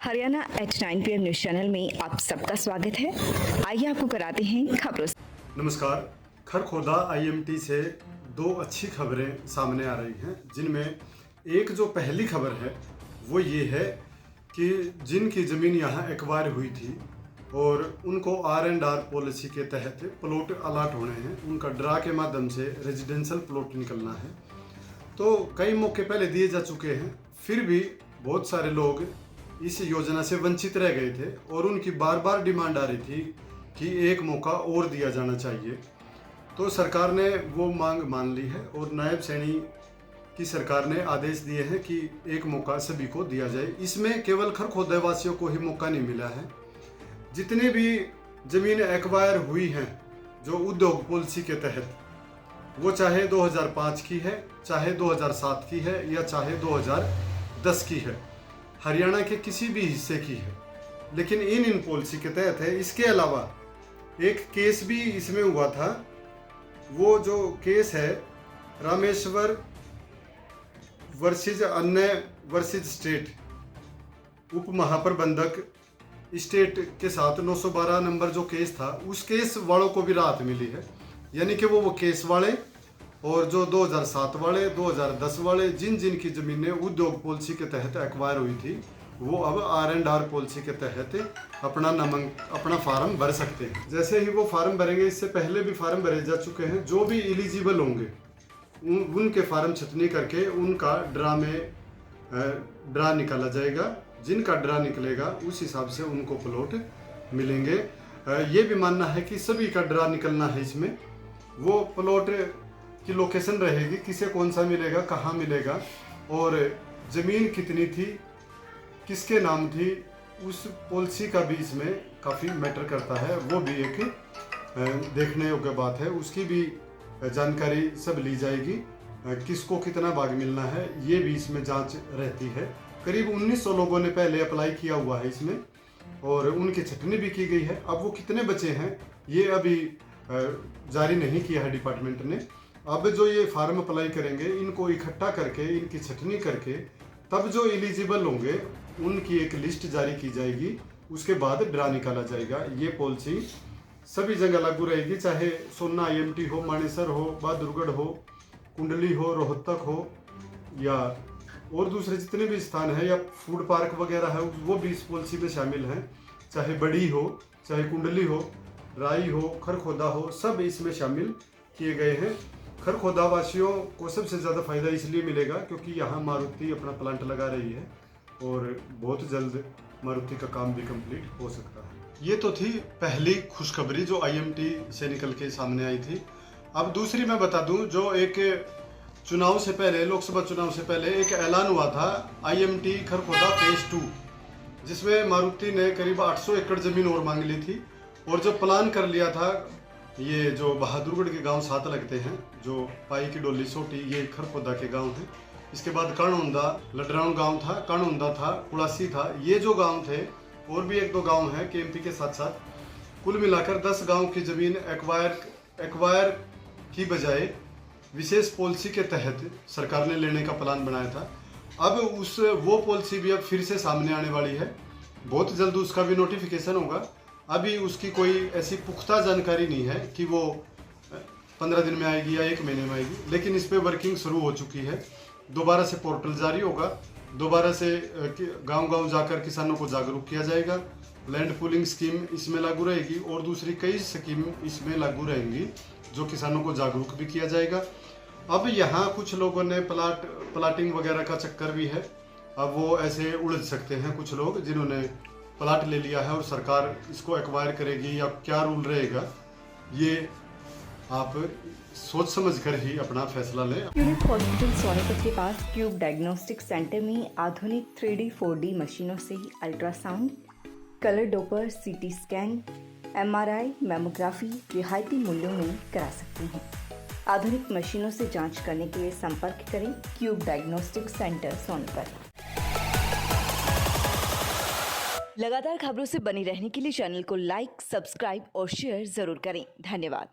Haryana at 9 PM news channel में आप सबका स्वागत है। आइए आपको कराते हैं खबरों से। नमस्कार। खरखोदा आईएमटी से दो अच्छी खबरें सामने आ रही हैं, जिनमें एक जो पहली खबर है वो ये है कि जिनकी ज़मीन यहाँ एक्वायर हुई थी और उनको R&R पॉलिसी के तहत प्लॉट अलाट होने हैं, उनका ड्रा के माध्यम से रेजिडेंशियल प्लॉट निकलना है। तो कई मौके पहले दिए जा चुके हैं, फिर भी बहुत सारे लोग इस योजना से वंचित रह गए थे और उनकी बार बार डिमांड आ रही थी कि एक मौका और दिया जाना चाहिए। तो सरकार ने वो मांग मान ली है और नायब सैनी की सरकार ने आदेश दिए हैं कि एक मौका सभी को दिया जाए। इसमें केवल खरखोदा वासियों को ही मौका नहीं मिला है। जितनी भी ज़मीन एक्वायर हुई हैं जो उद्योग पॉलिसी के तहत, वो चाहे 2005 की है, चाहे 2007 की है या चाहे 2010 की है, हरियाणा के किसी भी हिस्से की है, लेकिन इन पॉलिसी के तहत है। इसके अलावा एक केस भी इसमें हुआ था। वो जो केस है रामेश्वर वर्सेज अन्य वर्सेज स्टेट, उप महाप्रबंधक स्टेट के साथ 912 नंबर जो केस था, उस केस वालों को भी राहत मिली है। यानी कि वो केस वाले और जो 2007 वाले, 2010 वाले, जिन जिन की ज़मीनें उद्योग पॉलिसी के तहत एक्वायर हुई थी, वो अब R&R पॉलिसी के तहत अपना फार्म भर सकते हैं। जैसे ही वो फार्म भरेंगे, इससे पहले भी फार्म भरे जा चुके हैं, जो भी एलिजिबल होंगे उनके फार्म छटनी करके उनका ड्रा निकाला जाएगा। जिनका ड्रा निकलेगा उस हिसाब से उनको प्लॉट मिलेंगे। ये भी मानना है कि सभी का ड्रा निकलना है। इसमें वो प्लॉट की लोकेशन रहेगी, किसे कौन सा मिलेगा, कहाँ मिलेगा और ज़मीन कितनी थी, किसके नाम थी, उस पॉलिसी का भी इसमें काफ़ी मैटर करता है। वो भी एक देखने योग्य बात है। उसकी भी जानकारी सब ली जाएगी। किसको कितना भाग मिलना है, ये भी इसमें जांच रहती है। करीब 1900 लोगों ने पहले अप्लाई किया हुआ है इसमें और उनकी छटनी भी की गई है। अब वो कितने बचे हैं ये अभी जारी नहीं किया है डिपार्टमेंट ने। अब जो ये फार्म अप्लाई करेंगे, इनको इकट्ठा करके, इनकी छटनी करके, तब जो एलिजिबल होंगे उनकी एक लिस्ट जारी की जाएगी। उसके बाद ड्रा निकाला जाएगा। ये पॉलिसी सभी जगह लागू रहेगी, चाहे सोना IMT हो, मानेसर हो, बहादुरगढ़ हो, कुंडली हो, रोहतक हो या और दूसरे जितने भी स्थान हैं, या फूड पार्क वगैरह है, वो भी इस पॉलिसी में शामिल हैं। चाहे बड़ी हो, चाहे कुंडली हो, राई हो, खरखोदा हो, सब इसमें शामिल किए गए हैं। खरखोदा वासियों को सबसे ज़्यादा फायदा इसलिए मिलेगा क्योंकि यहाँ मारुति अपना प्लांट लगा रही है और बहुत जल्द मारुति का काम भी कंप्लीट हो सकता है। ये तो थी पहली खुशखबरी जो IMT से निकल के सामने आई थी। अब दूसरी मैं बता दूं, जो एक चुनाव से पहले, लोकसभा चुनाव से पहले एक ऐलान हुआ था IMT खरखोदा फेज 2, जिसमें मारुति ने करीब 800 एकड़ ज़मीन और मांग ली थी और जो प्लान कर लिया था, ये जो बहादुरगढ़ के गांव साथ लगते हैं, जो पाई की डोली, सोटी, ये खरखोदा के गांव हैं। इसके बाद कणौंदा, लडराउं गांव था, कणौंदा था, कुड़ासी था, ये जो गांव थे, और भी एक दो गांव हैं KMP के साथ साथ। कुल मिलाकर 10 गांव की ज़मीन एक्वायर की बजाय विशेष पॉलिसी के तहत सरकार ने लेने का प्लान बनाया था। अब वो पॉलिसी भी अब फिर से सामने आने वाली है। बहुत जल्द उसका भी नोटिफिकेशन होगा। अभी उसकी कोई ऐसी पुख्ता जानकारी नहीं है कि वो 15 दिन में आएगी या 1 महीने में आएगी, लेकिन इस पर वर्किंग शुरू हो चुकी है। दोबारा से पोर्टल जारी होगा, दोबारा से गांव-गांव जाकर किसानों को जागरूक किया जाएगा। लैंड पूलिंग स्कीम इसमें लागू रहेगी और दूसरी कई स्कीम इसमें लागू रहेंगी, जो किसानों को जागरूक भी किया जाएगा। अब यहाँ कुछ लोगों ने प्लाटिंग वगैरह का चक्कर भी है। अब वो ऐसे उलझ सकते हैं कुछ लोग जिन्होंने प्लाट ले लिया है और सरकार इसको एक्वायर करेगी या क्या रूल रहेगा, ये आप सोच समझ कर ही अपना फैसला लें। यूनिट हॉस्पिटल सोनीपत के पास क्यूब डायग्नोस्टिक सेंटर में आधुनिक 3D 4D मशीनों से ultrasound, colour Doppler, CT scan, MRI, mammography रियायती मूल्यों में करा सकते हैं। आधुनिक मशीनों से जांच करने के लिए संपर्क करें क्यूब डायग्नोस्टिक सेंटर सोनीपत। लगातार खबरों से बनी रहने के लिए चैनल को लाइक, सब्सक्राइब और शेयर जरूर करें। धन्यवाद।